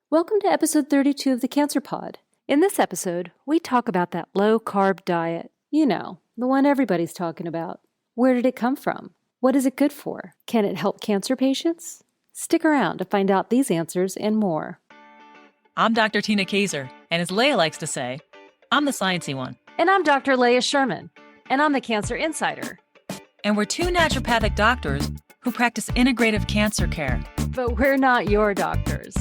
Welcome to episode 32 of the Cancer Pod. In this episode, we talk about that low-carb diet. You know, the one everybody's talking about. Where did it come from? What is it good for? Can it help cancer patients? Stick around to find out these answers and more. I'm Dr. Tina Kaiser, and as Leah likes to say, I'm the sciencey one. And I'm Dr. Leah Sherman, and I'm the Cancer Insider. And we're two naturopathic doctors who practice integrative cancer care. But we're not your doctors.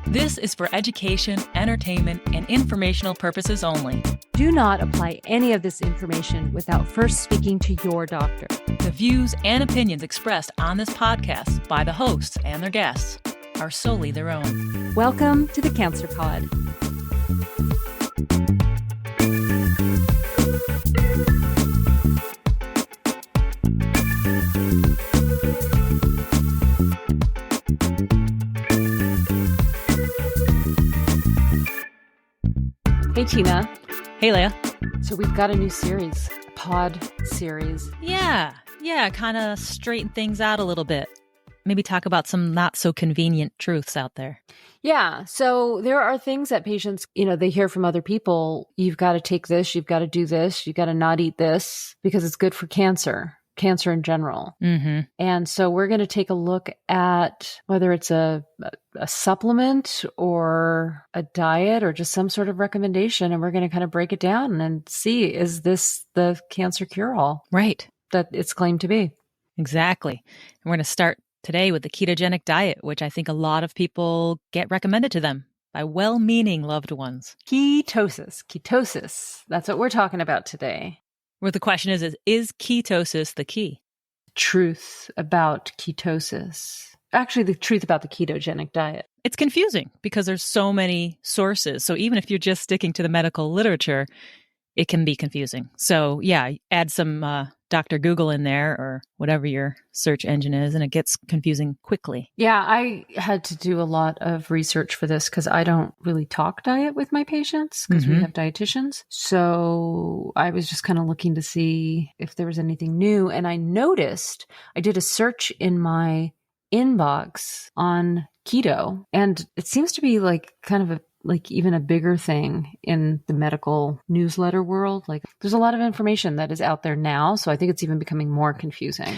This is for education, entertainment, and informational purposes only. Do not apply any of this information without first speaking to your doctor. The views and opinions expressed on this podcast by the hosts and their guests are solely their own. Welcome to the Cancer Pod. Hey, Tina. Hey, Leah. So we've got a new series, a pod series. Yeah, kind of straighten things out a little bit. Maybe talk about some not so convenient truths out there. Yeah. So there are things that patients, they hear from other people. You've got to take this. You've got to do this. You've got to not eat this because it's good for cancer in general. Mm-hmm. And so we're going to take a look at whether it's a supplement or a diet or just some sort of recommendation. And we're going to kind of break it down and see, is this the cancer cure-all? Right. That it's claimed to be. Exactly. And we're going to start today with the ketogenic diet, which I think a lot of people get recommended to them by well-meaning loved ones. Ketosis. That's what we're talking about today. Where the question is ketosis the key? Truth about ketosis. Actually, the truth about the ketogenic diet. It's confusing because there's so many sources. So even if you're just sticking to the medical literature, it can be confusing. So yeah, add some Dr. Google in there or whatever your search engine is, and it gets confusing quickly. Yeah, I had to do a lot of research for this because I don't really talk diet with my patients because we have dietitians. So I was just kind of looking to see if there was anything new. And I noticed I did a search in my inbox on keto, and it seems to be like kind of even a bigger thing in the medical newsletter world. Like there's a lot of information that is out there now. So I think it's even becoming more confusing.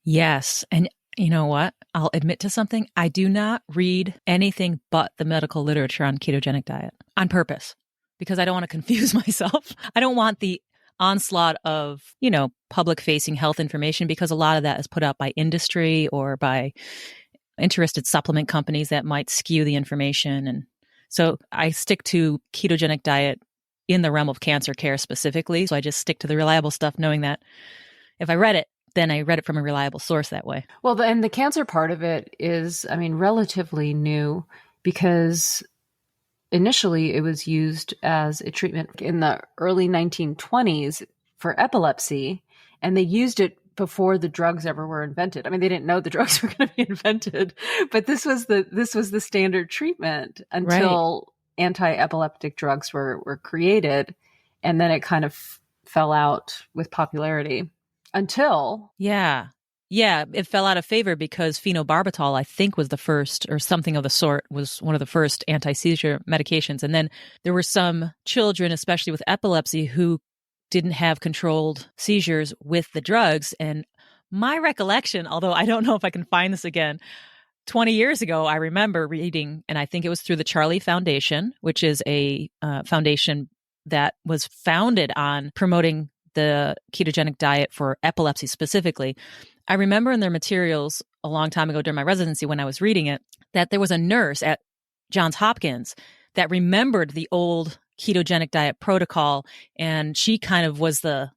Yes. And you know what? I'll admit to something. I do not read anything but the medical literature on ketogenic diet on purpose because I don't want to confuse myself. I don't want the onslaught of, public facing health information because a lot of that is put out by industry or by interested supplement companies that might skew the information. And so I stick to ketogenic diet in the realm of cancer care specifically. So I just stick to the reliable stuff, knowing that if I read it, then I read it from a reliable source that way. Well, and the cancer part of it is, relatively new because initially it was used as a treatment in the early 1920s for epilepsy, and they used it before the drugs ever were invented. They didn't know the drugs were going to be invented, but this was the standard treatment until anti-epileptic drugs were created, and then it kind of fell out with popularity until it fell out of favor because phenobarbital, I think, was the first, or something of the sort, was one of the first anti-seizure medications. And then there were some children, especially with epilepsy, who didn't have controlled seizures with the drugs. And my recollection, although I don't know if I can find this again, 20 years ago, I remember reading, and I think it was through the Charlie Foundation, which is a foundation that was founded on promoting the ketogenic diet for epilepsy specifically. I remember in their materials a long time ago during my residency when I was reading it, that there was a nurse at Johns Hopkins that remembered the old ketogenic diet protocol, and she kind of was the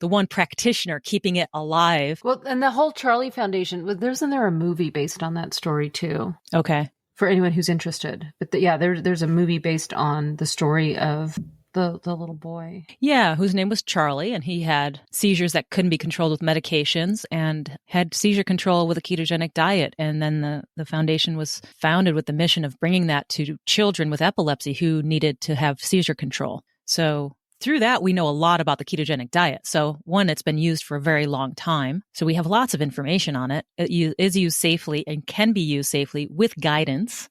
one practitioner keeping it alive. Well, and the whole Charlie Foundation, isn't there a movie based on that story too? Okay. For anyone who's interested. But there's a movie based on the story of the little boy. Yeah, whose name was Charlie, and he had seizures that couldn't be controlled with medications and had seizure control with a ketogenic diet. And then the foundation was founded with the mission of bringing that to children with epilepsy who needed to have seizure control. So through that, we know a lot about the ketogenic diet. So one, it's been used for a very long time. So we have lots of information on it. It is used safely and can be used safely with guidance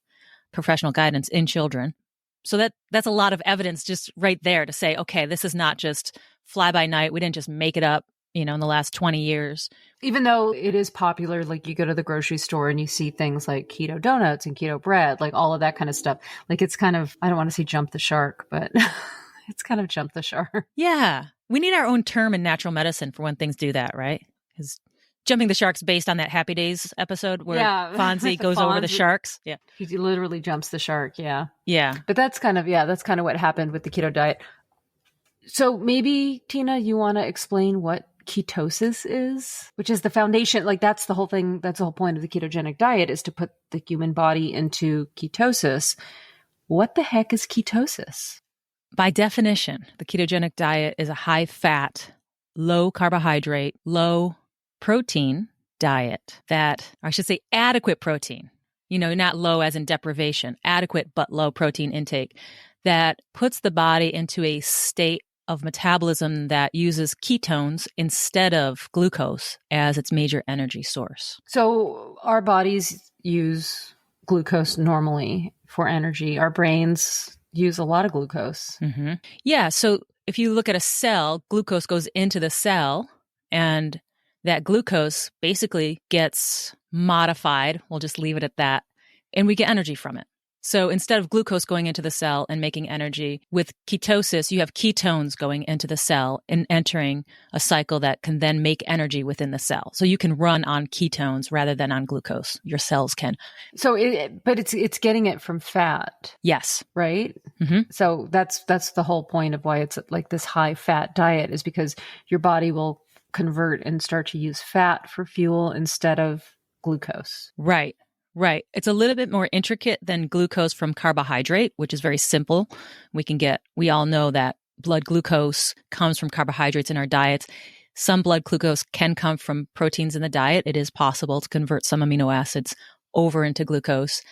professional guidance in children. So that's a lot of evidence just right there to say, okay, this is not just fly by night. We didn't just make it up, in the last 20 years. Even though it is popular, like you go to the grocery store and you see things like keto donuts and keto bread, like all of that kind of stuff. Like it's kind of, I don't want to say jump the shark, but it's kind of jump the shark. Yeah. We need our own term in natural medicine for when things do that, right? Because jumping the shark's based on that Happy Days episode where Fonzie goes over the sharks. Yeah. He literally jumps the shark. Yeah. Yeah. But that's kind of what happened with the keto diet. So maybe, Tina, you want to explain what ketosis is, which is the foundation. Like that's the whole thing. That's the whole point of the ketogenic diet, is to put the human body into ketosis. What the heck is ketosis? By definition, the ketogenic diet is a high fat, low carbohydrate, low protein diet that, or I should say adequate protein, not low as in deprivation, adequate but low protein intake that puts the body into a state of metabolism that uses ketones instead of glucose as its major energy source. So our bodies use glucose normally for energy. Our brains use a lot of glucose. Mm-hmm. Yeah. So if you look at a cell, glucose goes into the cell and that glucose basically gets modified. We'll just leave it at that. And we get energy from it. So instead of glucose going into the cell and making energy, with ketosis, you have ketones going into the cell and entering a cycle that can then make energy within the cell. So you can run on ketones rather than on glucose. Your cells can. So, it's getting it from fat. Yes. Right? Mm-hmm. So that's the whole point of why it's like this high fat diet, is because your body will convert and start to use fat for fuel instead of glucose. Right. Right. It's a little bit more intricate than glucose from carbohydrate, which is very simple. We all know that blood glucose comes from carbohydrates in our diets. Some blood glucose can come from proteins in the diet. It is possible to convert some amino acids over into glucose,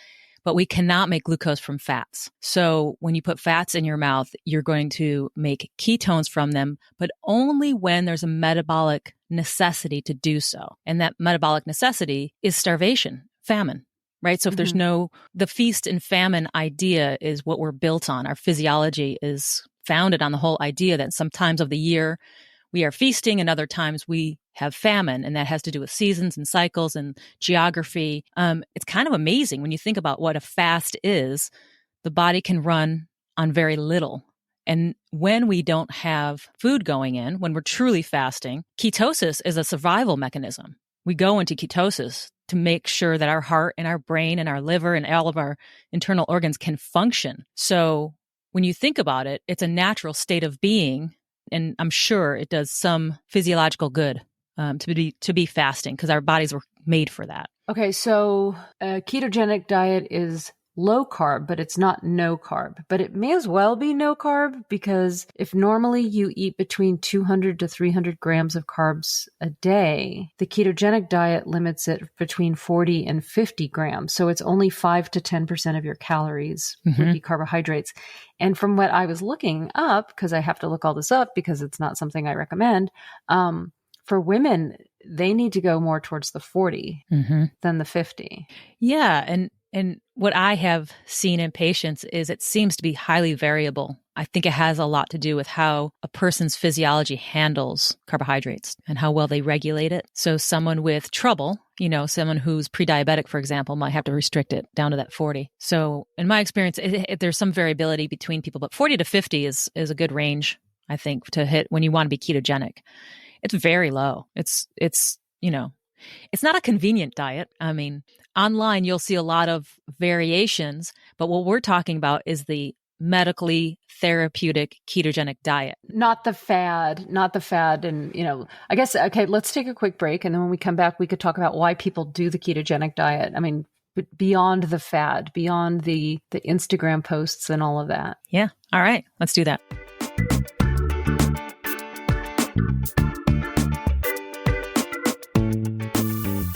but we cannot make glucose from fats. So when you put fats in your mouth, you're going to make ketones from them, but only when there's a metabolic necessity to do so. And that metabolic necessity is starvation, famine. Right. So if there's the feast and famine idea is what we're built on. Our physiology is founded on the whole idea that some times of the year we are feasting and other times we have famine. And that has to do with seasons and cycles and geography. It's kind of amazing when you think about what a fast is. The body can run on very little. And when we don't have food going in, when we're truly fasting, ketosis is a survival mechanism. We go into ketosis to make sure that our heart and our brain and our liver and all of our internal organs can function. So when you think about it, it's a natural state of being. And I'm sure it does some physiological good to be fasting, because our bodies were made for that. Okay, so a ketogenic diet is low carb, but it's not no carb. But it may as well be no carb, because if normally you eat between 200 to 300 grams of carbs a day, the ketogenic diet limits it between 40 and 50 grams. So it's only 5 to 10% of your calories would be carbohydrates. And from what I was looking up, because I have to look all this up because it's not something I recommend, for women, they need to go more towards the 40 than the 50. Yeah. And what I have seen in patients is it seems to be highly variable. I think it has a lot to do with how a person's physiology handles carbohydrates and how well they regulate it. So someone with trouble, someone who's pre-diabetic, for example, might have to restrict it down to that 40. So in my experience, there's some variability between people, but 40 to 50 is a good range, I think, to hit when you want to be ketogenic. It's very low. It's not a convenient diet. I mean, online, you'll see a lot of variations, but what we're talking about is the medically therapeutic ketogenic diet. Not the fad. And, I guess, okay, let's take a quick break. And then when we come back, we could talk about why people do the ketogenic diet. I mean, beyond the fad, beyond the Instagram posts and all of that. Yeah. All right. Let's do that.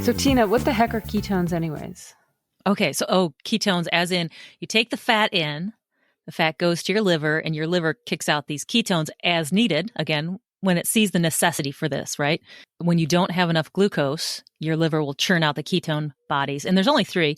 So Tina, what the heck are ketones anyways? Okay, so ketones as in you take the fat in, the fat goes to your liver, and your liver kicks out these ketones as needed, again, when it sees the necessity for this, right? When you don't have enough glucose, your liver will churn out the ketone bodies. And there's only 3,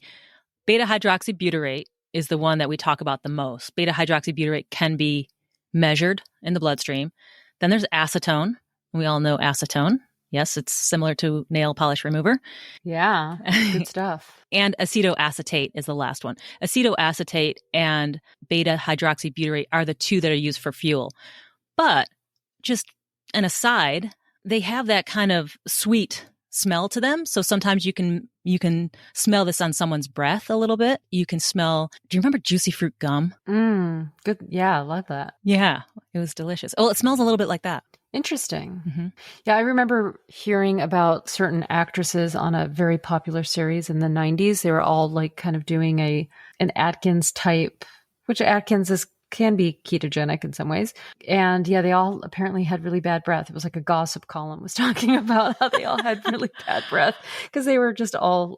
beta-hydroxybutyrate, is the one that we talk about the most. Beta hydroxybutyrate can be measured in the bloodstream. Then there's acetone. We all know acetone. Yes, it's similar to nail polish remover. Yeah, good stuff. And acetoacetate is the last one. Acetoacetate and beta hydroxybutyrate are the two that are used for fuel. But just an aside, they have that kind of sweet smell to them. So sometimes you can smell this on someone's breath a little bit. You can smell, do you remember juicy fruit gum? Good. Yeah, I love that. Yeah, it was delicious. Oh, it smells a little bit like that. Interesting. Mm-hmm. Yeah, I remember hearing about certain actresses on a very popular series in the 90s. They were all like kind of doing an Atkins type, which Atkins can be ketogenic in some ways. And yeah, they all apparently had really bad breath. It was like a gossip column was talking about how they all had really bad breath because they were just all,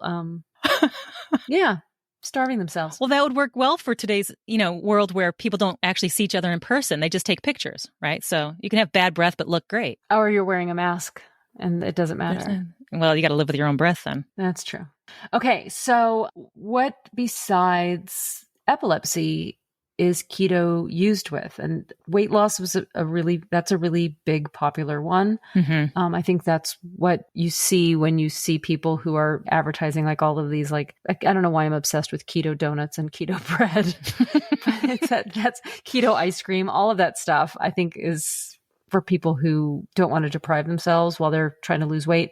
starving themselves. Well, that would work well for today's, world where people don't actually see each other in person. They just take pictures, right? So you can have bad breath but look great. Or you're wearing a mask and it doesn't matter. Well, you got to live with your own breath then. That's true. Okay, so what besides epilepsy is keto used with? And weight loss was a really big popular one. Mm-hmm. I think that's what you see when you see people who are advertising like all of these, like, I don't know why I'm obsessed with keto donuts and keto bread. That's keto ice cream. All of that stuff I think is for people who don't want to deprive themselves while they're trying to lose weight.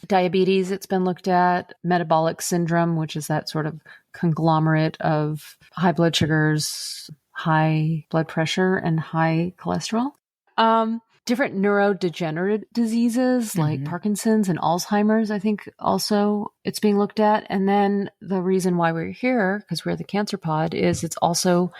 Diabetes, it's been looked at, metabolic syndrome, which is that sort of conglomerate of high blood sugars, high blood pressure, and high cholesterol. Different neurodegenerative diseases like Parkinson's and Alzheimer's, I think also it's being looked at. And then the reason why we're here, because we're the Cancer Pod, is it's also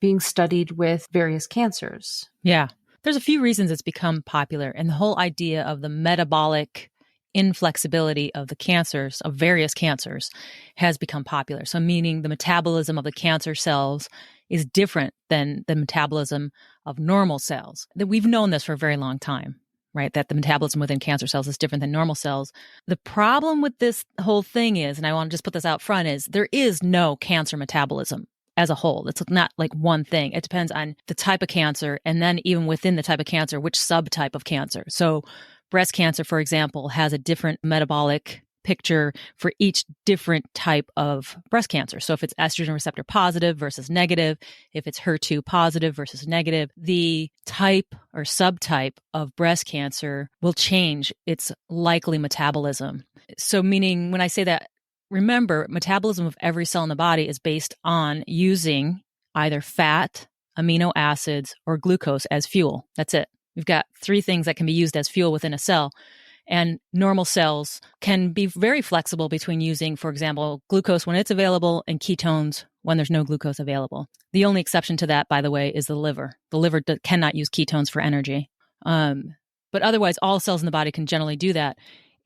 being studied with various cancers. Yeah. There's a few reasons it's become popular. And the whole idea of the metabolic inflexibility of the cancers, of various cancers, has become popular. So meaning the metabolism of the cancer cells is different than the metabolism of normal cells. That we've known this for a very long time, right? That the metabolism within cancer cells is different than normal cells. The problem with this whole thing is, and I want to just put this out front, is there is no cancer metabolism as a whole. It's not like one thing. It depends on the type of cancer, and then even within the type of cancer, which subtype of cancer. So breast cancer, for example, has a different metabolic picture for each different type of breast cancer. So if it's estrogen receptor positive versus negative, if it's HER2 positive versus negative, the type or subtype of breast cancer will change its likely metabolism. So meaning when I say that, remember, metabolism of every cell in the body is based on using either fat, amino acids, or glucose as fuel. That's it. We've got three things that can be used as fuel within a cell. And normal cells can be very flexible between using, for example, glucose when it's available and ketones when there's no glucose available. The only exception to that, by the way, is the liver. The liver cannot use ketones for energy. But otherwise, all cells in the body can generally do that.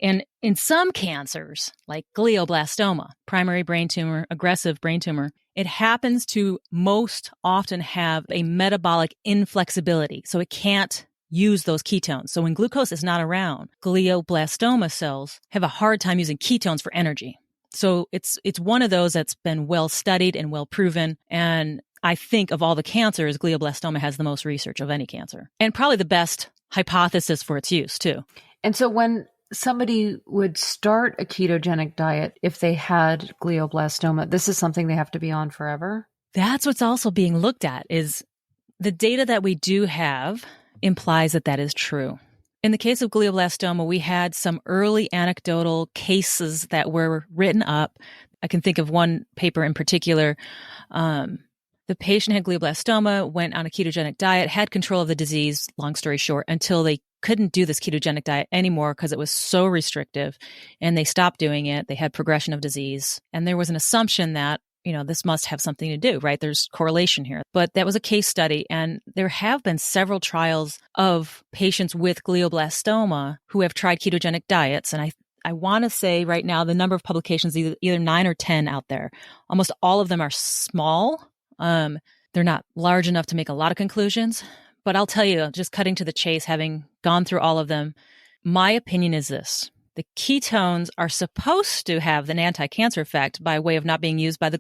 And in some cancers, like glioblastoma, primary brain tumor, aggressive brain tumor, it happens to most often have a metabolic inflexibility. So it can't use those ketones. So when glucose is not around, glioblastoma cells have a hard time using ketones for energy. So it's one of those that's been well studied and well proven. And I think of all the cancers, glioblastoma has the most research of any cancer and probably the best hypothesis for its use too. And so when somebody would start a ketogenic diet, if they had glioblastoma, this is something they have to be on forever? That's what's also being looked at, is the data that we do have implies that is true. In the case of glioblastoma, we had some early anecdotal cases that were written up. I can think of one paper in particular. The patient had glioblastoma, went on a ketogenic diet, had control of the disease, long story short, until they couldn't do this ketogenic diet anymore because it was so restrictive, and they stopped doing it. They had progression of disease. And there was an assumption that, this must have something to do, right? There's correlation here. But that was a case study. And there have been several trials of patients with glioblastoma who have tried ketogenic diets. And I want to say right now, the number of publications, either 9 or 10 out there, almost all of them are small. They're not large enough to make a lot of conclusions. But I'll tell you, just cutting to the chase, having gone through all of them, my opinion is this. The ketones are supposed to have an anti-cancer effect by way of not being used by the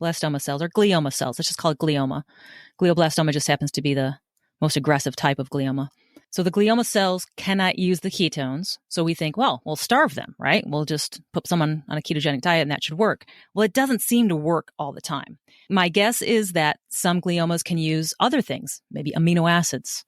glioblastoma cells, or glioma cells. Let's just call it glioma. Glioblastoma just happens to be the most aggressive type of glioma. So the glioma cells cannot use the ketones. So we think, well, we'll starve them, right? We'll just put someone on a ketogenic diet and that should work. Well, it doesn't seem to work all the time. My guess is that some gliomas can use other things, maybe amino acids,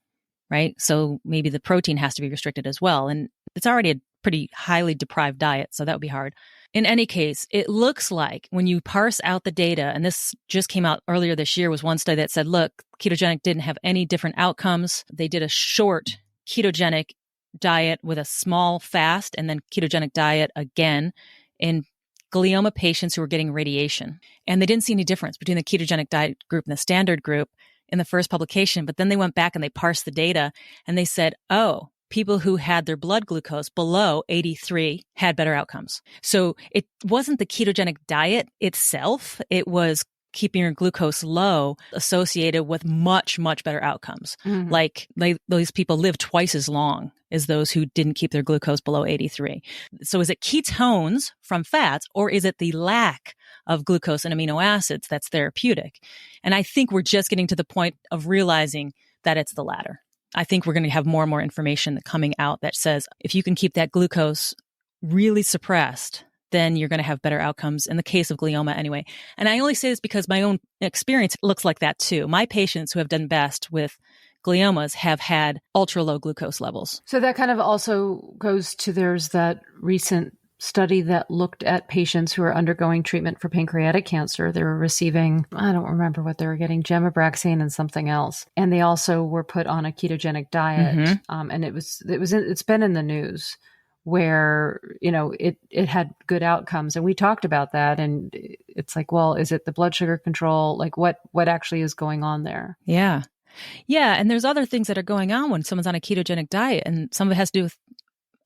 right? So maybe the protein has to be restricted as well. And it's already a pretty highly deprived diet, so that would be hard. In any case, it looks like when you parse out the data, and this just came out earlier this year, was one study that said, look, ketogenic didn't have any different outcomes. They did a short ketogenic diet with a small fast and then ketogenic diet again in glioma patients who were getting radiation. And they didn't see any difference between the ketogenic diet group and the standard group in the first publication. But then they went back and they parsed the data and they said, oh, people who had their blood glucose below 83 had better outcomes. So it wasn't the ketogenic diet itself. It was keeping your glucose low associated with much, much better outcomes. Mm-hmm. Like those people live twice as long as those who didn't keep their glucose below 83. So is it ketones from fats, or is it the lack of glucose and amino acids that's therapeutic? And I think we're just getting to the point of realizing that it's the latter. I think we're going to have more and more information coming out that says if you can keep that glucose really suppressed, then you're going to have better outcomes in the case of glioma anyway. And I only say this because my own experience looks like that too. My patients who have done best with gliomas have had ultra low glucose levels. So that kind of also goes to, there's that recent study that looked at patients who are undergoing treatment for pancreatic cancer. They were receiving, I don't remember what they were getting, Gemabraxane and something else. And they also were put on a ketogenic diet. Mm-hmm. And it's been in the news where, it had good outcomes. And we talked about that. And it's like, well, is it the blood sugar control? Like what actually is going on there? Yeah. Yeah. And there's other things that are going on when someone's on a ketogenic diet. And some of it has to do with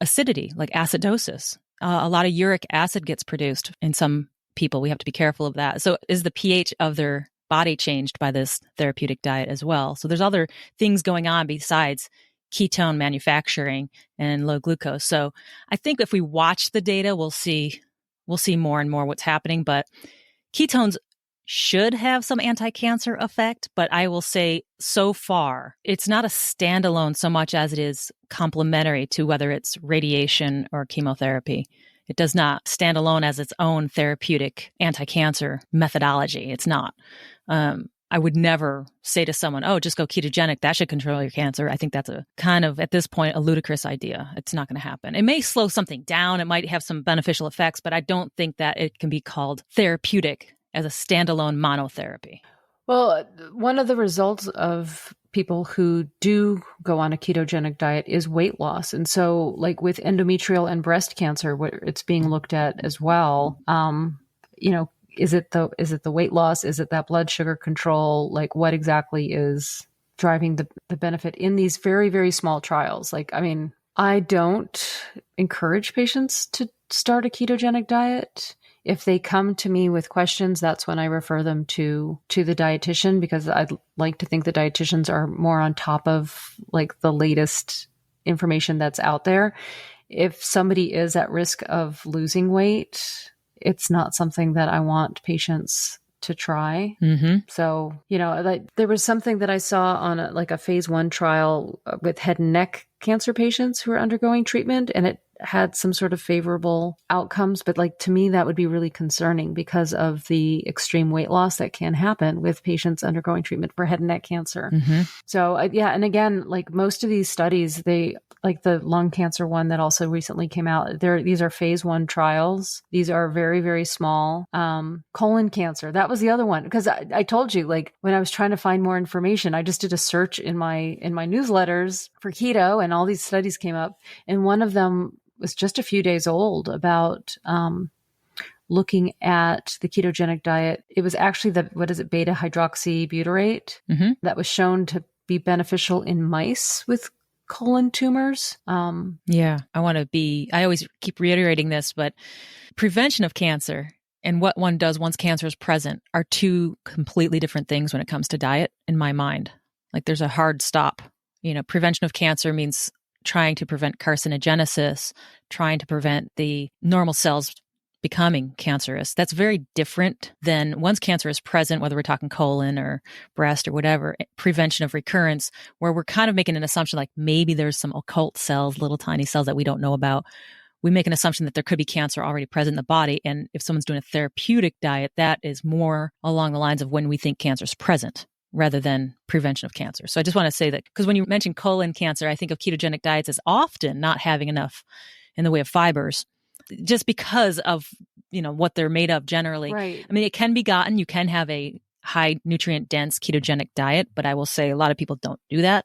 acidity, like acidosis. A lot of uric acid gets produced in some people. We have to be careful of that. So is the pH of their body changed by this therapeutic diet as well? So there's other things going on besides ketone manufacturing and low glucose. So I think if we watch the data, we'll see more and more what's happening. But ketones should have some anti-cancer effect, but I will say so far, it's not a standalone so much as it is complementary to whether it's radiation or chemotherapy. It does not stand alone as its own therapeutic anti-cancer methodology. It's not. I would never say to someone, oh, just go ketogenic. That should control your cancer. I think that's a kind of, at this point, a ludicrous idea. It's not going to happen. It may slow something down. It might have some beneficial effects, but I don't think that it can be called therapeutic as a standalone monotherapy. Well, one of the results of people who do go on a ketogenic diet is weight loss. And so like with endometrial and breast cancer, where it's being looked at as well, is it the weight loss? Is it that blood sugar control? Like what exactly is driving the benefit in these very, very small trials? Like, I mean, I don't encourage patients to start a ketogenic diet. If they come to me with questions, that's when I refer them to the dietitian, because I'd like to think the dietitians are more on top of like the latest information that's out there. If somebody is at risk of losing weight, it's not something that I want patients to try. Mm-hmm. So, there was something that I saw on a phase 1 trial with head and neck cancer patients who are undergoing treatment, and it had some sort of favorable outcomes. But like, to me, that would be really concerning because of the extreme weight loss that can happen with patients undergoing treatment for head and neck cancer. Mm-hmm. So and again, like most of these studies, they, like the lung cancer one that also recently came out, these are phase 1 trials. These are very, very small. Colon cancer, that was the other one. Because I told you, like when I was trying to find more information, I just did a search in my newsletters for keto, and all these studies came up. And one of them was just a few days old about looking at the ketogenic diet. It was actually beta hydroxybutyrate that was shown to be beneficial in mice with colon tumors. I always keep reiterating this, but prevention of cancer and what one does once cancer is present are two completely different things when it comes to diet, in my mind. Like there's a hard stop. Prevention of cancer means trying to prevent carcinogenesis, trying to prevent the normal cells becoming cancerous. That's very different than once cancer is present, whether we're talking colon or breast or whatever, prevention of recurrence, where we're kind of making an assumption like maybe there's some occult cells, little tiny cells that we don't know about. We make an assumption that there could be cancer already present in the body. And if someone's doing a therapeutic diet, that is more along the lines of when we think cancer is present rather than prevention of cancer. So I just want to say that because when you mention colon cancer, I think of ketogenic diets as often not having enough in the way of fibers, just because of, what they're made of generally. Right. I mean, it can be gotten. You can have a high nutrient dense ketogenic diet, but I will say a lot of people don't do that.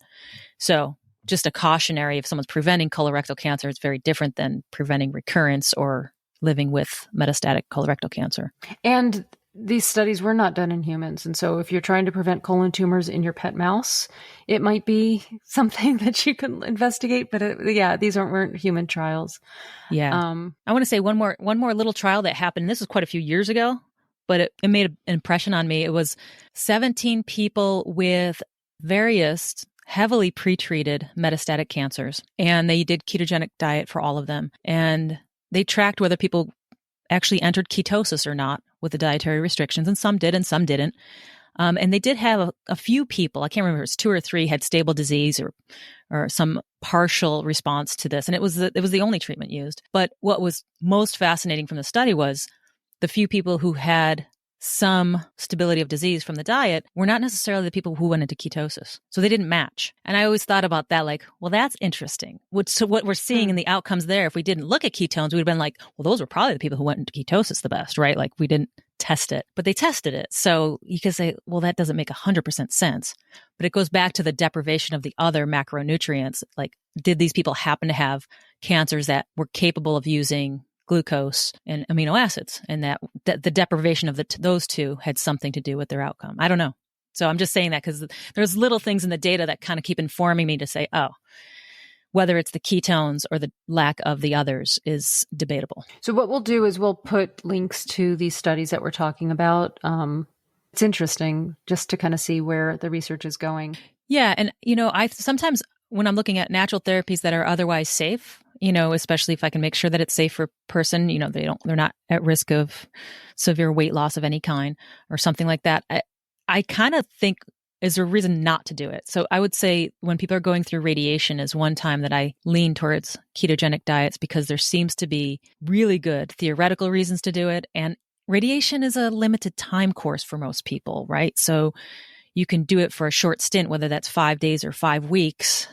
So just a cautionary, if someone's preventing colorectal cancer, it's very different than preventing recurrence or living with metastatic colorectal cancer. And these studies were not done in humans. And so if you're trying to prevent colon tumors in your pet mouse, it might be something that you can investigate. But these weren't human trials. Yeah. I want to say one more little trial that happened. This was quite a few years ago, but it made an impression on me. It was 17 people with various heavily pretreated metastatic cancers. And they did ketogenic diet for all of them. And they tracked whether people actually entered ketosis or not with the dietary restrictions. And some did and some didn't. And they did have a few people, I can't remember, it was 2 or 3, had stable disease or some partial response to this. And it was the only treatment used. But what was most fascinating from the study was the few people who had some stability of disease from the diet were not necessarily the people who went into ketosis. So they didn't match. And I always thought about that like, well, that's interesting. So what we're seeing in the outcomes there, if we didn't look at ketones, we'd have been like, well, those were probably the people who went into ketosis the best, right? Like we didn't test it, but they tested it. So you could say, well, that doesn't make 100% sense. But it goes back to the deprivation of the other macronutrients. Like, did these people happen to have cancers that were capable of using glucose and amino acids, and that the deprivation of those two had something to do with their outcome? I don't know. So I'm just saying that because there's little things in the data that kind of keep informing me to say, oh, whether it's the ketones or the lack of the others is debatable. So what we'll do is we'll put links to these studies that we're talking about. It's interesting just to kind of see where the research is going. Yeah. And, I sometimes when I'm looking at natural therapies that are otherwise safe, especially if I can make sure that it's safe for a person, they're not at risk of severe weight loss of any kind or something like that. I kind of think is there a reason not to do it? So I would say when people are going through radiation is one time that I lean towards ketogenic diets because there seems to be really good theoretical reasons to do it. And radiation is a limited time course for most people, right? So you can do it for a short stint, whether that's 5 days or 5 weeks,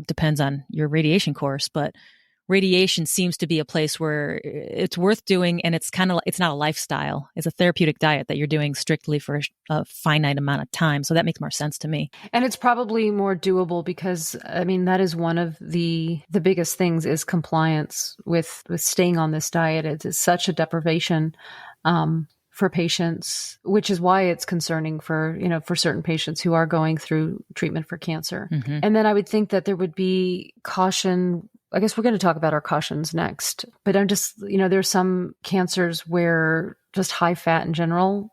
depends on your radiation course. But radiation seems to be a place where it's worth doing, and it's not a lifestyle. It's a therapeutic diet that you're doing strictly for a finite amount of time. So that makes more sense to me. And it's probably more doable because, that is one of the biggest things is compliance with staying on this diet. It's such a deprivation for patients, which is why it's concerning for certain patients who are going through treatment for cancer. Mm-hmm. And then I would think that there would be caution. I guess we're going to talk about our cautions next, but I'm just, there's some cancers where just high fat in general,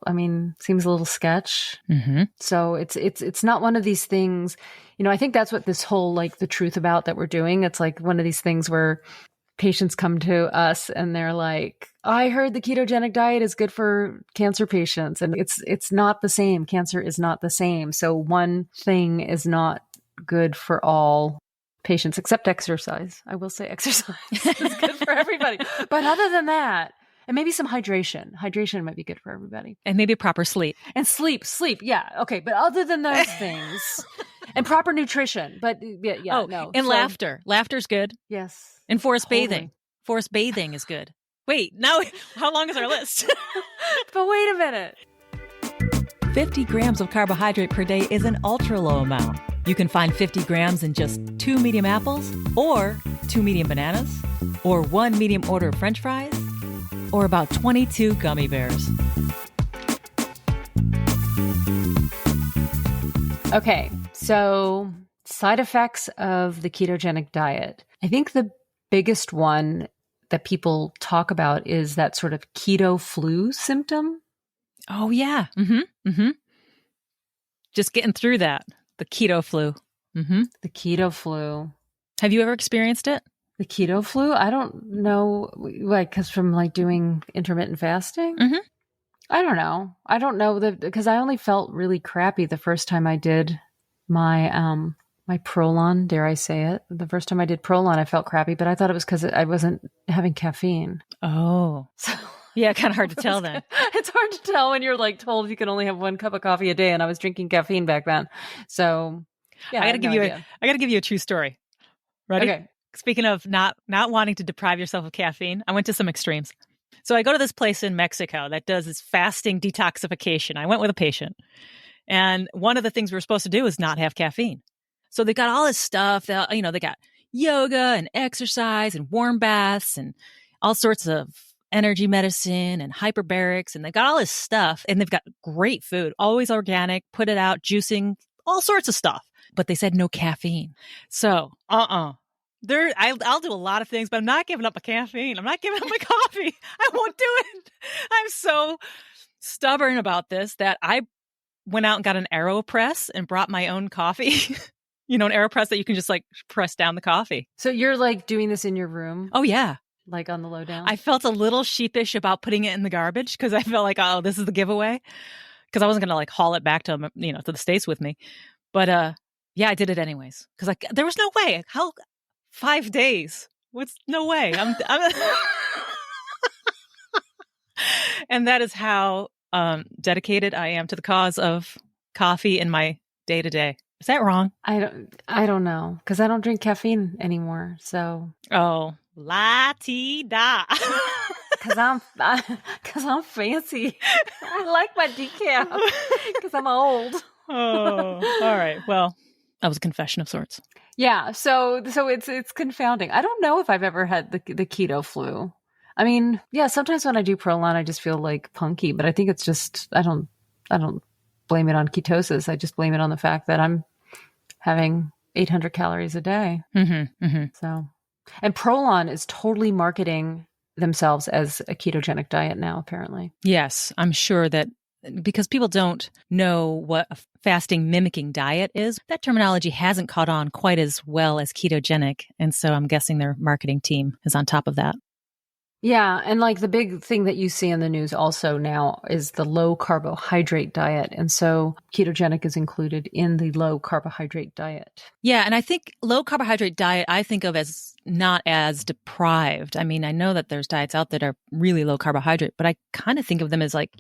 seems a little sketch. Mm-hmm. So it's not one of these things, I think that's what this whole, like the truth about that we're doing. It's like one of these things where patients come to us and they're like, I heard the ketogenic diet is good for cancer patients. And it's not the same. Cancer is not the same. So one thing is not good for all patients except exercise. I will say exercise is good for everybody. But other than that, and maybe some hydration. Hydration might be good for everybody. And maybe proper sleep. And sleep. Yeah. Okay. But other than those things and proper nutrition. But no. And laughter. Laughter's good. Yes. And forest bathing. Forest bathing is good. Wait, now how long is our list? But wait a minute. 50 grams of carbohydrate per day is an ultra low amount. You can find 50 grams in just 2 medium apples, or 2 medium bananas, or 1 medium order of French fries, or about 22 gummy bears. Okay, so side effects of the ketogenic diet. I think the biggest one that people talk about is that sort of keto flu symptom. Oh, yeah. Mm-hmm. Mm-hmm. Just getting through that. The keto flu. Mm-hmm. The keto flu. Have you ever experienced it? The keto flu? I don't know, like, because from like doing intermittent fasting? Mm-hmm. I don't know. I don't know because I only felt really crappy the first time I did my Prolon, dare I say it. The first time I did Prolon, I felt crappy, but I thought it was because I wasn't having caffeine. Oh. So Yeah, kind of hard to tell then. it's hard to tell when you're like told you can only have 1 cup of coffee a day, and I was drinking caffeine back then. So yeah, I have no idea. I gotta give you a true story. Ready? Okay. Speaking of not wanting to deprive yourself of caffeine, I went to some extremes. So I go to this place in Mexico that does this fasting detoxification. I went with a patient. And one of the things we were supposed to do is not have caffeine. So they got all this stuff that, they got yoga and exercise and warm baths and all sorts of energy medicine and hyperbarics. And they got all this stuff and they've got great food, always organic, put it out, juicing, all sorts of stuff. But they said no caffeine. So, I'll do a lot of things, but I'm not giving up my caffeine. I'm not giving up my coffee. I won't do it. I'm so stubborn about this that I went out and got an AeroPress and brought my own coffee. An AeroPress that you can just like press down the coffee. So you're like doing this in your room? Oh, yeah. Like on the lowdown? I felt a little sheepish about putting it in the garbage because I felt like, oh, this is the giveaway. Because I wasn't going to like haul it back to, to the States with me. But yeah, I did it anyways. Because there was no way. How 5 days? What's no way? I'm and that is how dedicated I am to the cause of coffee in my day to day. Is that wrong? I don't know because I don't drink caffeine anymore. So la-ti-da. Because I'm fancy. I like my decaf because I'm old. Oh, all right. Well, that was a confession of sorts. Yeah. So it's confounding. I don't know if I've ever had the keto flu. I mean, yeah, sometimes when I do Prolon, I just feel like punky, but I think it's just, I don't blame it on ketosis. I just blame it on the fact that I'm having 800 calories a day. Mm-hmm, mm-hmm. So, and Prolon is totally marketing themselves as a ketogenic diet now, apparently. Yes, I'm sure that because people don't know what a fasting mimicking diet is, that terminology hasn't caught on quite as well as ketogenic. And so I'm guessing their marketing team is on top of that. Yeah. And like the big thing that you see in the news also now is the low carbohydrate diet. And so ketogenic is included in the low carbohydrate diet. Yeah. And I think low carbohydrate diet, I think of as not as deprived. I mean, I know that there's diets out that are really low carbohydrate, but I kind of think of them as like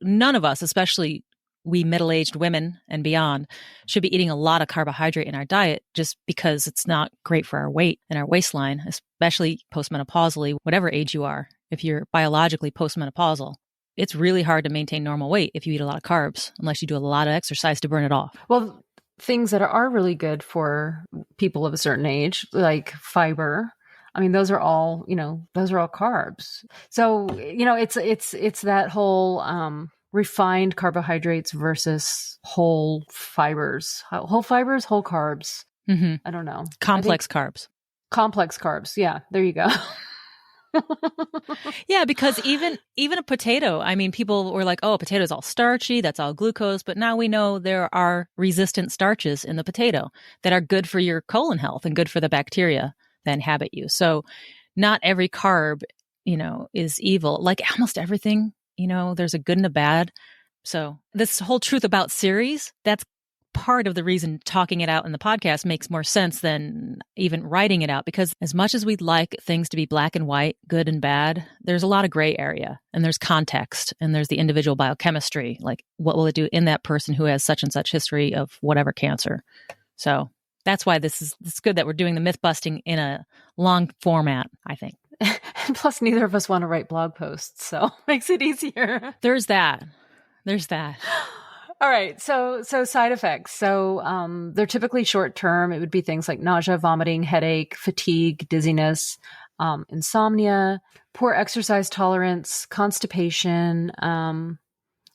none of us, especially we middle-aged women and beyond, should be eating a lot of carbohydrate in our diet just because it's not great for our weight and our waistline, especially postmenopausally, whatever age you are. If you're biologically postmenopausal, it's really hard to maintain normal weight if you eat a lot of carbs, unless you do a lot of exercise to burn it off. Well, things that are really good for people of a certain age, like fiber, I mean, those are all carbs. So, it's that whole, refined carbohydrates versus whole fibers, whole carbs. Mm-hmm. I don't know. Complex carbs. Complex carbs. Yeah, there you go. Yeah, because even a potato, I mean, people were like, oh, a potato is all starchy, that's all glucose. But now we know there are resistant starches in the potato that are good for your colon health and good for the bacteria that inhabit you. So not every carb, is evil. Like almost everything, there's a good and a bad. So this whole truth about series, that's part of the reason talking it out in the podcast makes more sense than even writing it out. Because as much as we'd like things to be black and white, good and bad, there's a lot of gray area and there's context and there's the individual biochemistry. Like what will it do in that person who has such and such history of whatever cancer? So that's why it's good that we're doing the myth busting in a long format, I think. Plus, neither of us want to write blog posts, so it makes it easier. There's that. All right. So side effects. So they're typically short term. It would be things like nausea, vomiting, headache, fatigue, dizziness, insomnia, poor exercise tolerance, constipation.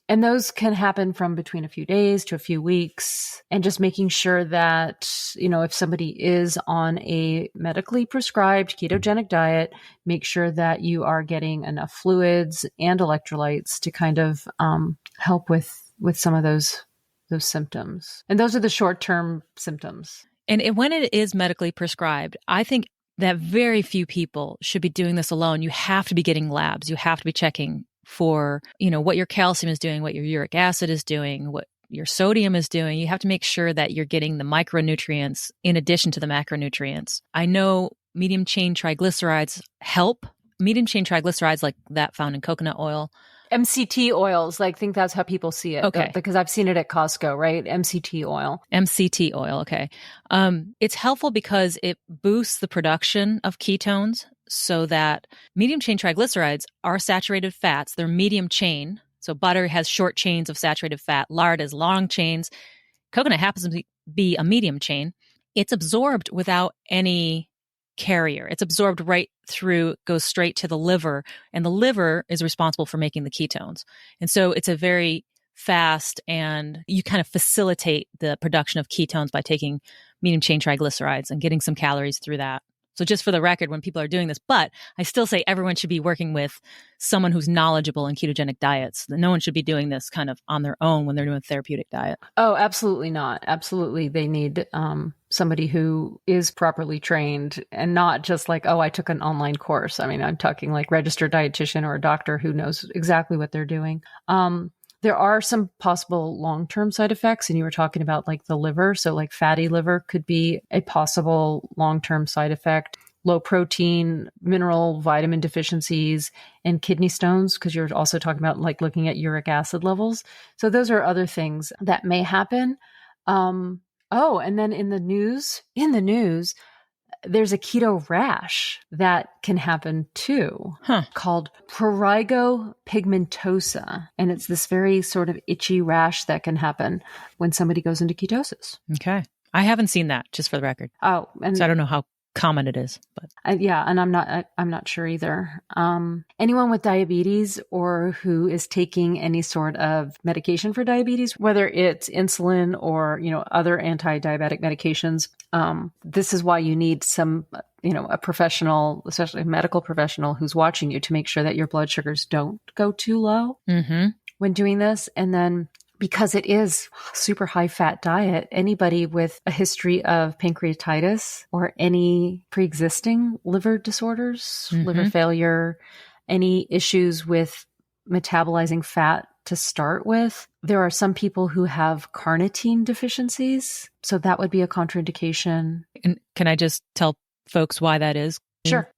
And those can happen from between a few days to a few weeks. And just making sure that, if somebody is on a medically prescribed ketogenic diet, make sure that you are getting enough fluids and electrolytes to kind of help with some of those symptoms. And those are the short-term symptoms. And when it is medically prescribed, I think that very few people should be doing this alone. You have to be getting labs. You have to be checking for, what your calcium is doing, what your uric acid is doing, what your sodium is doing. You have to make sure that you're getting the micronutrients in addition to the macronutrients. I know medium chain triglycerides help. Medium chain triglycerides like that found in coconut oil. MCT oils, I think that's how people see it. Okay. Because I've seen it at Costco, right? MCT oil. MCT oil, okay. It's helpful because it boosts the production of ketones so that medium chain triglycerides are saturated fats. They're medium chain. So butter has short chains of saturated fat. Lard has long chains. Coconut happens to be a medium chain. It's absorbed without any carrier. It's absorbed right through, goes straight to the liver, and the liver is responsible for making the ketones. And so it's a very fast, and you kind of facilitate the production of ketones by taking medium chain triglycerides and getting some calories through that. So just for the record, when people are doing this, but I still say everyone should be working with someone who's knowledgeable in ketogenic diets. No one should be doing this kind of on their own when they're doing a therapeutic diet. Oh, absolutely not. Absolutely. They need somebody who is properly trained and not just like, oh, I took an online course. I mean, I'm talking like registered dietitian or a doctor who knows exactly what they're doing. There are some possible long-term side effects, and you were talking about like the liver. So like fatty liver could be a possible long-term side effect. Low protein, mineral, vitamin deficiencies, and kidney stones, because you're also talking about like looking at uric acid levels. So those are other things that may happen. And then in the news, there's a keto rash that can happen too, called prurigo pigmentosa. And it's this very sort of itchy rash that can happen when somebody goes into ketosis. Okay. I haven't seen that, just for the record. Oh, and so I don't know how common it is, but and I'm not sure either. Anyone with diabetes or who is taking any sort of medication for diabetes, whether it's insulin or other anti-diabetic medications, this is why you need some a professional, especially a medical professional, who's watching you to make sure that your blood sugars don't go too low when doing this. And then, because it is super high fat diet, anybody with a history of pancreatitis or any pre-existing liver disorders, liver failure, any issues with metabolizing fat to start with, there are some people who have carnitine deficiencies. So that would be a contraindication. And can I just tell folks why that is? Sure.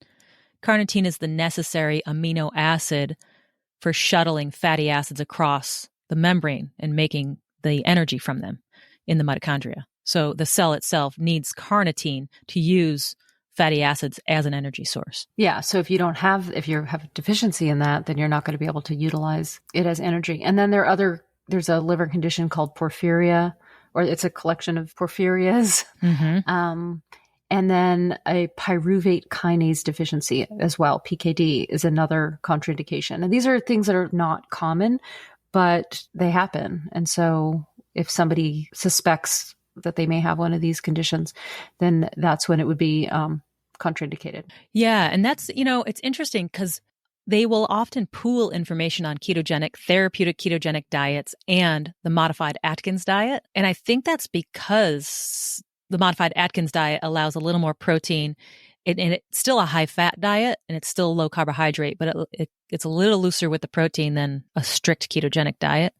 Carnitine is the necessary amino acid for shuttling fatty acids across the membrane and making the energy from them in the mitochondria. So the cell itself needs carnitine to use fatty acids as an energy source. Yeah. So if you have a deficiency in that, then you're not going to be able to utilize it as energy. And then there's a liver condition called porphyria, or it's a collection of porphyrias. And then a pyruvate kinase deficiency as well. PKD is another contraindication. And these are things that are not common, but they happen. And so if somebody suspects that they may have one of these conditions, then that's when it would be contraindicated. Yeah. And that's, it's interesting because they will often pool information on therapeutic ketogenic diets and the modified Atkins diet. And I think that's because the modified Atkins diet allows a little more protein. And it's still a high fat diet and it's still low carbohydrate, but it's a little looser with the protein than a strict ketogenic diet.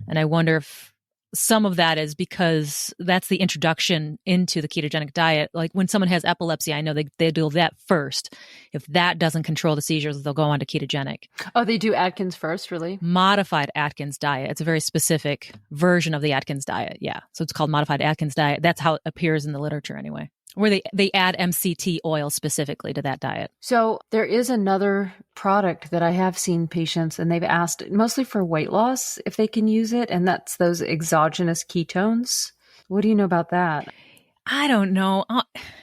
And I wonder if some of that is because that's the introduction into the ketogenic diet. Like when someone has epilepsy, I know they do that first. If that doesn't control the seizures, they'll go on to ketogenic. Oh, they do Atkins first, really? Modified Atkins diet. It's a very specific version of the Atkins diet. Yeah. So it's called modified Atkins diet. That's how it appears in the literature anyway, where they add MCT oil specifically to that diet. So there is another product that I have seen patients, and they've asked mostly for weight loss if they can use it, and that's those exogenous ketones. What do you know about that? I don't know.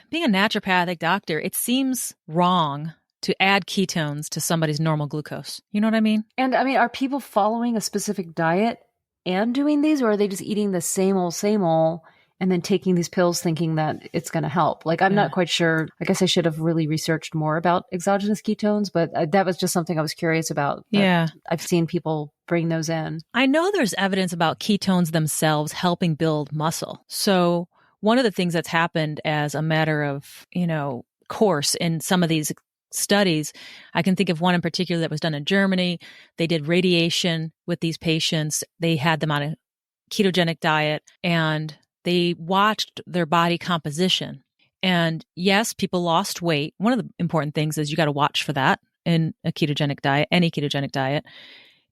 Being a naturopathic doctor, it seems wrong to add ketones to somebody's normal glucose. You know what I mean? And I mean, are people following a specific diet and doing these, or are they just eating the same old, and then taking these pills thinking that it's going to help? Like, I'm not quite sure. I guess I should have really researched more about exogenous ketones, but that was just something I was curious about. Yeah. I've seen people bring those in. I know there's evidence about ketones themselves helping build muscle. So one of the things that's happened as a matter of, course in some of these studies. I can think of one in particular that was done in Germany. They did radiation with these patients. They had them on a ketogenic diet and they watched their body composition. And yes, people lost weight. One of the important things is you got to watch for that in a ketogenic diet, any ketogenic diet.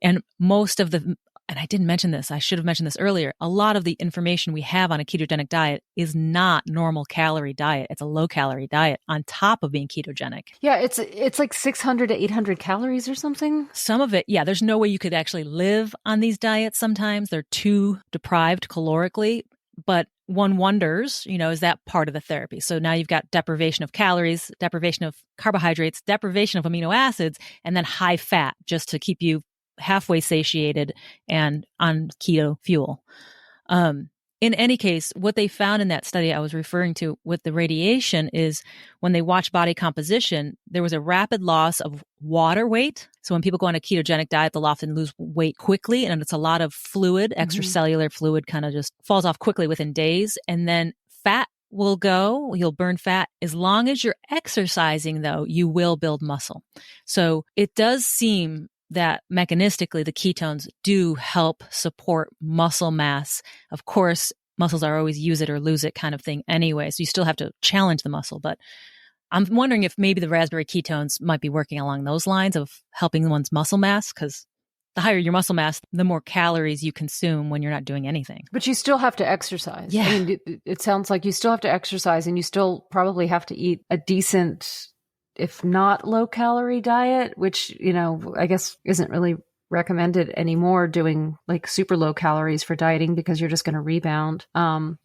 And most of the, and I didn't mention this, I should have mentioned this earlier, a lot of the information we have on a ketogenic diet is not normal calorie diet. It's a low calorie diet on top of being ketogenic. Yeah, it's like 600 to 800 calories or something. Some of it, yeah, there's no way you could actually live on these diets sometimes. They're too deprived calorically, but one wonders, is that part of the therapy? So now you've got deprivation of calories, deprivation of carbohydrates, deprivation of amino acids, and then high fat just to keep you halfway satiated and on keto fuel. In any case, what they found in that study I was referring to with the radiation is when they watched body composition, there was a rapid loss of water weight. So when people go on a ketogenic diet, they'll often lose weight quickly, and it's a lot of fluid, extracellular fluid kind of just falls off quickly within days. And then fat will go, you'll burn fat. As long as you're exercising, though, you will build muscle. So it does seem that mechanistically the ketones do help support muscle mass. Of course, muscles are always use it or lose it kind of thing anyway. So you still have to challenge the muscle. But I'm wondering if maybe the raspberry ketones might be working along those lines of helping one's muscle mass, because the higher your muscle mass, the more calories you consume when you're not doing anything. But you still have to exercise. Yeah. I mean, it sounds like you still have to exercise and you still probably have to eat a decent, if not low calorie diet, which, I guess isn't really recommended anymore, doing like super low calories for dieting because you're just going to rebound.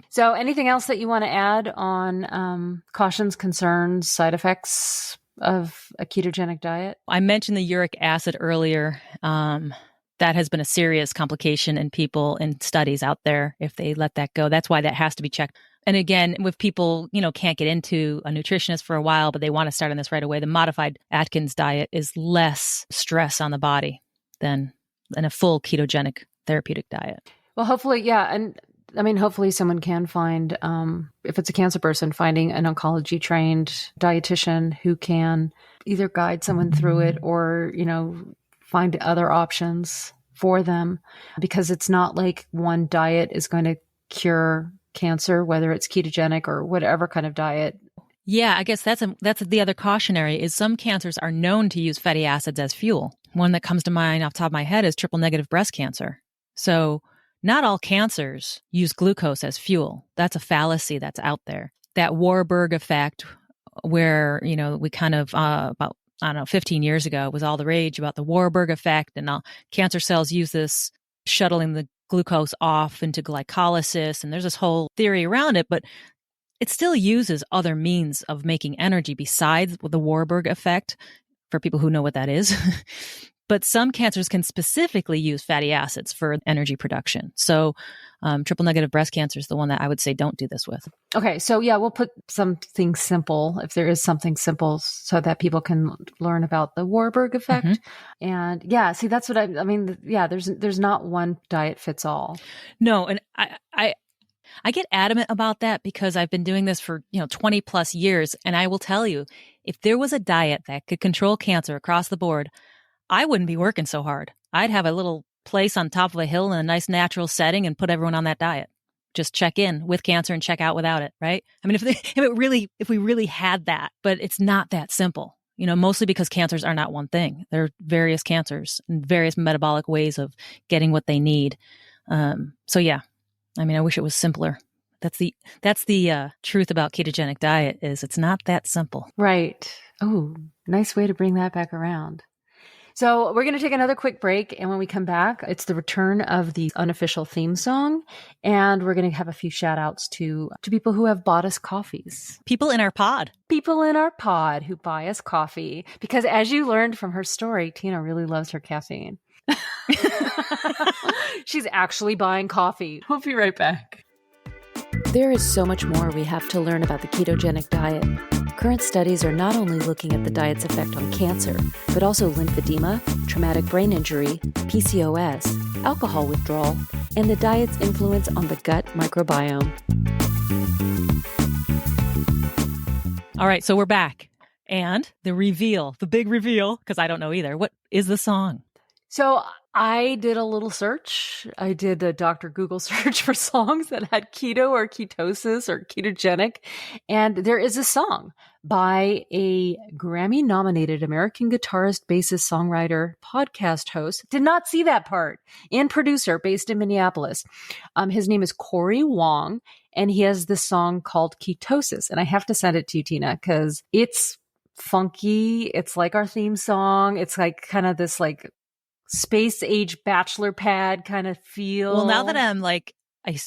So anything else that you want to add on cautions, concerns, side effects of a ketogenic diet? I mentioned the uric acid earlier. That has been a serious complication in people in studies out there if they let that go. That's why that has to be checked. And again, with people, can't get into a nutritionist for a while, but they want to start on this right away, the modified Atkins diet is less stress on the body than a full ketogenic therapeutic diet. Well, hopefully, yeah. And I mean, hopefully someone can find, if it's a cancer person, finding an oncology trained dietitian who can either guide someone through it or, find other options for them, because it's not like one diet is going to cure cancer, whether it's ketogenic or whatever kind of diet. Yeah, I guess that's the other cautionary is some cancers are known to use fatty acids as fuel. One that comes to mind off the top of my head is triple negative breast cancer. So not all cancers use glucose as fuel. That's a fallacy that's out there. That Warburg effect where, we kind of, about, 15 years ago was all the rage about the Warburg effect, and cancer cells use this shuttling the glucose off into glycolysis. And there's this whole theory around it, but it still uses other means of making energy besides the Warburg effect, for people who know what that is. But some cancers can specifically use fatty acids for energy production. So triple negative breast cancer is the one that I would say don't do this with. Okay. So yeah, we'll put something simple, if there is something simple, so that people can learn about the Warburg effect. And yeah, see, that's what I mean. Yeah, there's not one diet fits all. No. And I get adamant about that because I've been doing this for 20 plus years. And I will tell you, if there was a diet that could control cancer across the board, I wouldn't be working so hard. I'd have a little place on top of a hill in a nice natural setting and put everyone on that diet. Just check in with cancer and check out without it, right? I mean, if we really had that, but it's not that simple, mostly because cancers are not one thing. There are various cancers and various metabolic ways of getting what they need. So yeah, I mean, I wish it was simpler. That's the truth about ketogenic diet is it's not that simple. Right. Oh, nice way to bring that back around. So we're going to take another quick break. And when we come back, it's the return of the unofficial theme song. And we're going to have a few shout outs to people who have bought us coffees. People in our pod. People in our pod who buy us coffee. Because as you learned from her story, Tina really loves her caffeine. She's actually buying coffee. We'll be right back. There is so much more we have to learn about the ketogenic diet. Current studies are not only looking at the diet's effect on cancer, but also lymphedema, traumatic brain injury, PCOS, alcohol withdrawal, and the diet's influence on the gut microbiome. All right, so we're back. And the reveal, the big reveal, because I don't know either. What is the song? So I did a little search. I did a Dr. Google search for songs that had keto or ketosis or ketogenic. And there is a song by a Grammy-nominated American guitarist, bassist, songwriter, podcast host. Did not see that part. And producer based in Minneapolis. His name is Corey Wong, and he has this song called Ketosis. And I have to send it to you, Tina, because it's funky. It's like our theme song. It's like kind of this like space age bachelor pad kind of feel. Well, now that I'm like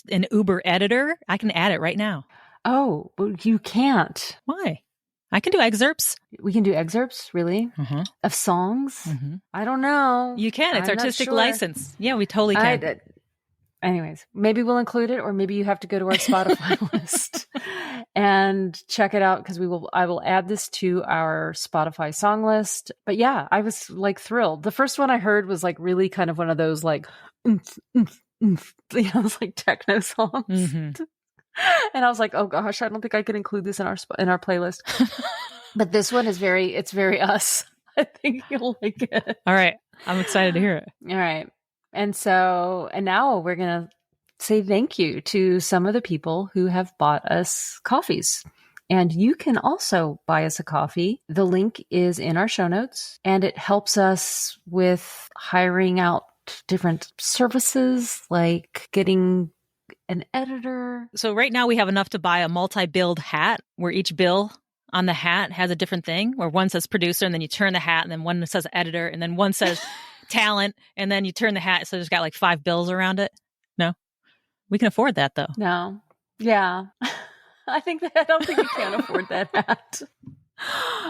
an Uber editor, I can add it right now. Oh, but you can't. Why? I can do excerpts. We can do excerpts, really? Of songs? I don't know. You can. It's I'm not artistic sure. license. Yeah, we totally can. Anyways, maybe we'll include it, or maybe you have to go to our Spotify list and check it out, because I will add this to our Spotify song list. But yeah, I was like thrilled. The first one I heard was like really kind of one of those like, it's like techno songs. And I was like, oh gosh, I don't think I can include this in our playlist. But this one is it's very us. I think you'll like it. All right. I'm excited to hear it. All right. And now we're going to say thank you to some of the people who have bought us coffees. And you can also buy us a coffee. The link is in our show notes, and it helps us with hiring out different services, like getting an editor. So right now we have enough to buy a multi-billed hat, where each bill on the hat has a different thing, where one says producer, and then you turn the hat, and then one says editor, and then one says talent, and then you turn the hat, so there's got like 5 bills around it. No, we can afford that though. No, yeah, I don't think you can afford that hat.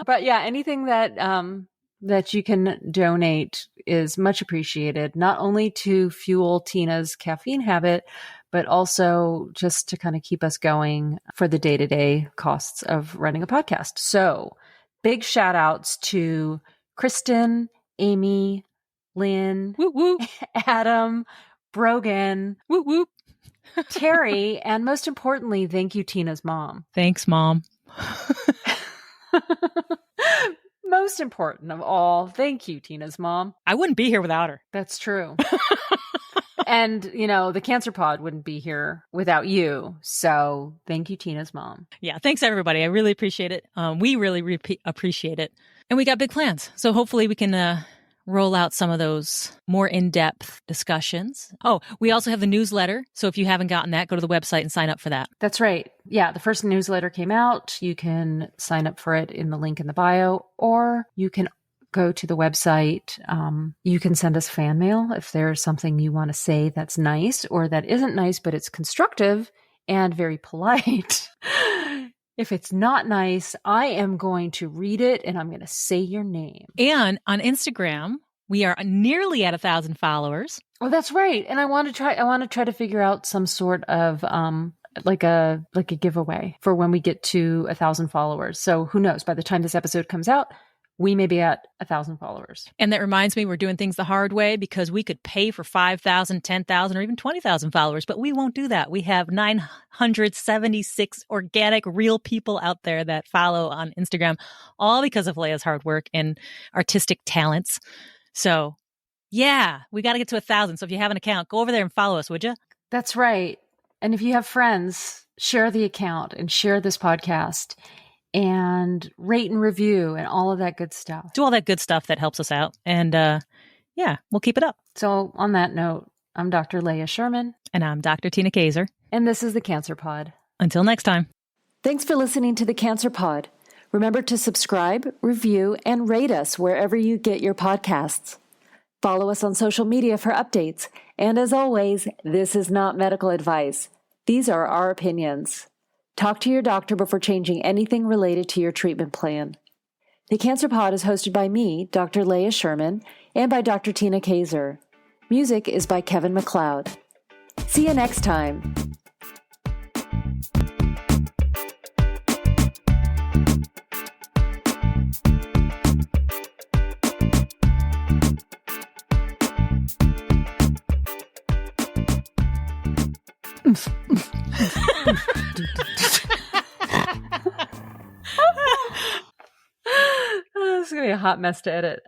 But yeah, anything that you can donate is much appreciated, not only to fuel Tina's caffeine habit, but also just to kind of keep us going for the day-to-day costs of running a podcast. So big shout outs to Kristen, Amy, Lynn, whoop, whoop. Adam, Brogan, whoop, whoop. Terry, and most importantly, thank you, Tina's mom. Thanks, Mom. Most important of all, thank you, Tina's mom. I wouldn't be here without her. That's true. And, the Cancer Pod wouldn't be here without you. So thank you, Tina's mom. Yeah, thanks, everybody. I really appreciate it. We really appreciate it. And we got big plans. So hopefully we can roll out some of those more in-depth discussions. Oh, we also have the newsletter. So if you haven't gotten that, go to the website and sign up for that. That's right. Yeah, the first newsletter came out. You can sign up for it in the link in the bio, or you can go to the website. You can send us fan mail if there's something you want to say that's nice or that isn't nice, but it's constructive and very polite. If it's not nice, I am going to read it and I'm going to say your name. And on Instagram, we are nearly at 1,000 followers. Oh, that's right. And I want to try to figure out some sort of like a giveaway for when we get to 1,000 followers. So who knows? By the time this episode comes out, we may be at 1,000 followers. And that reminds me, we're doing things the hard way, because we could pay for 5,000, 10,000, or even 20,000 followers, but we won't do that. We have 976 organic, real people out there that follow on Instagram, all because of Leia's hard work and artistic talents. So yeah, we got to get to 1,000. So if you have an account, go over there and follow us, would you? That's right. And if you have friends, share the account and share this podcast. And rate and review and all of that good stuff. Do all that good stuff that helps us out. And yeah, we'll keep it up. So on that note, I'm Dr. Leia Sherman. And I'm Dr. Tina Kaiser. And this is the Cancer Pod. Until next time. Thanks for listening to the Cancer Pod. Remember to subscribe, review, and rate us wherever you get your podcasts. Follow us on social media for updates. And as always, this is not medical advice. These are our opinions. Talk to your doctor before changing anything related to your treatment plan. The Cancer Pod is hosted by me, Dr. Leia Sherman, and by Dr. Tina Kaiser. Music is by Kevin MacLeod. See you next time. hot mess to edit.